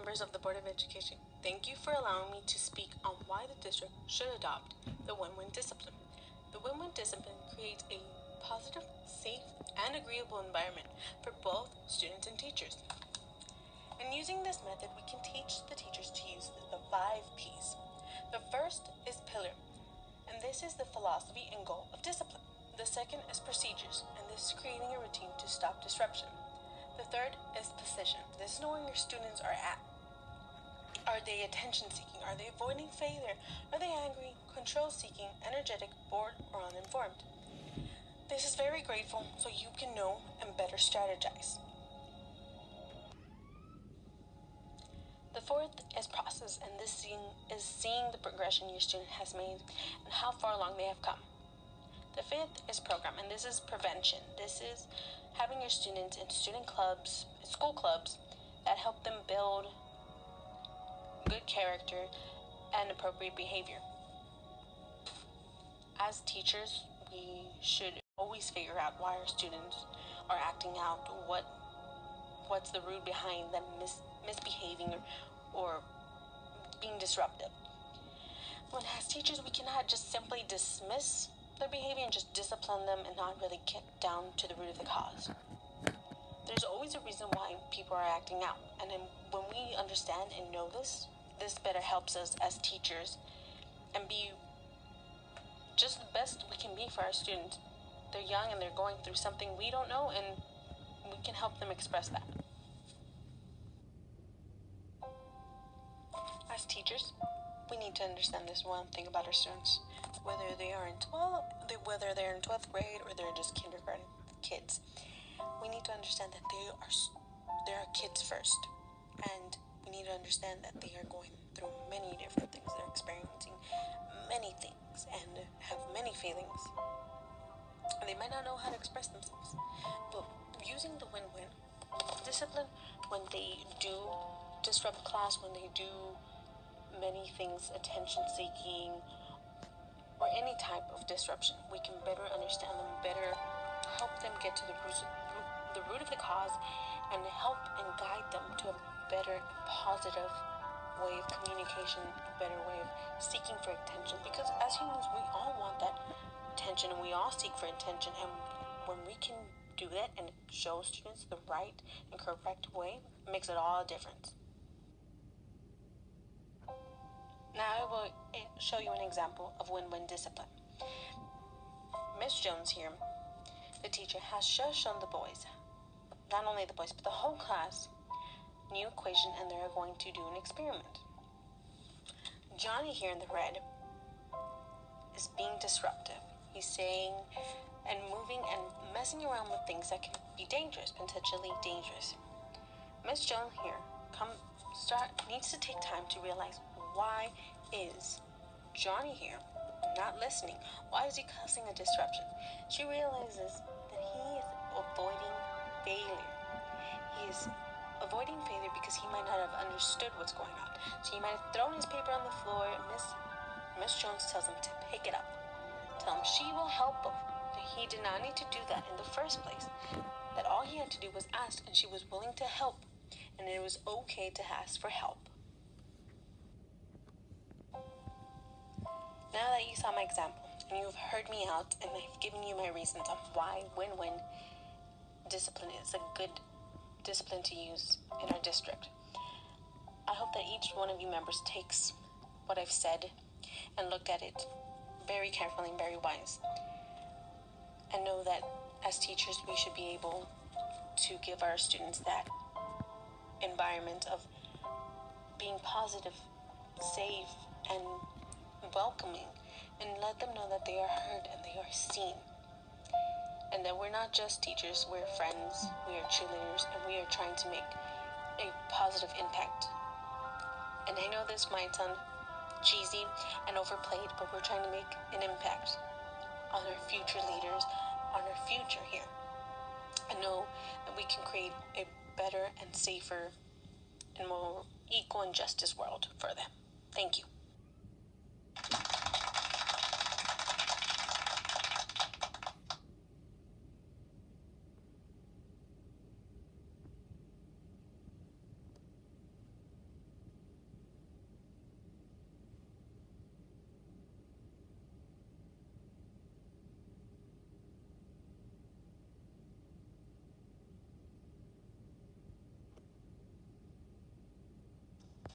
members of the Board of Education, thank you for allowing me to speak on why the district should adopt the win-win discipline. The win-win discipline creates a positive, safe, and agreeable environment for both students and teachers. And using this method, we can teach the teachers to use the 5 P's. The first is pillar, and this is the philosophy and goal of discipline. The second is procedures, and this is creating a routine to stop disruption. The third is position. This is knowing where your students are at. Are they attention-seeking? Are they avoiding failure? Are they angry, control-seeking, energetic, bored, or uninformed? This is very grateful so you can know and better strategize. The fourth is process, and this is seeing the progression your student has made and how far along they have come. The fifth is program, and this is prevention. This is having your students in student clubs, school clubs, that help them build good character and appropriate behavior. As teachers, we should always figure out why our students are acting out, what's the root behind them misbehaving or being disruptive. When as teachers, we cannot just simply dismiss their behavior and just discipline them and not really get down to the root of the cause. There's always a reason why people are acting out, and then when we understand and know this better helps us as teachers and be just the best we can be for our students. They're young and they're going through something we don't know, and we can help them express that. As teachers, we need to understand this one thing about our students, whether they're in 12th grade or they're just kindergarten kids. We need to understand that they are kids first, and we need to understand that they are going through many different things. They're experiencing many things and have many feelings. They might not know how to express themselves, but using the win-win discipline when they do disrupt class, when they do many things, attention-seeking, or any type of disruption, we can better understand them, better help them get to the root of the cause, and help and guide them to a better, positive way of communication, a better way of seeking for attention. Because as humans, we all want that attention, and we all seek for attention. And when we can do that and show students the right and correct way, it makes it all a difference. Now I will show you an example of win-win discipline. Miss Jones here, the teacher, has just shown the boys, not only the boys, but the whole class, new equation, and they're going to do an experiment. Johnny here in the red is being disruptive. He's saying and moving and messing around with things that can be dangerous, potentially dangerous. Miss Jones here needs to take time to realize, why is Johnny here not listening? Why is he causing a disruption? She realizes that he is avoiding failure. He is avoiding failure because he might not have understood what's going on. So he might have thrown his paper on the floor, and Miss Jones tells him to pick it up. Tell him she will help him. That he did not need to do that in the first place. That all he had to do was ask, and she was willing to help. And it was okay to ask for help. Now that you saw my example, and you've heard me out, and I've given you my reasons on why win-win discipline is a good discipline to use in our district, I hope that each one of you members takes what I've said and look at it very carefully and very wise. And know that as teachers, we should be able to give our students that environment of being positive, safe, and welcoming, and let them know that they are heard and they are seen, and that we're not just teachers, we're friends, we are cheerleaders, and we are trying to make a positive impact. And I know this might sound cheesy and overplayed, but we're trying to make an impact on our future leaders, on our future here. I know that we can create a better and safer and more equal and justice world for them. Thank you.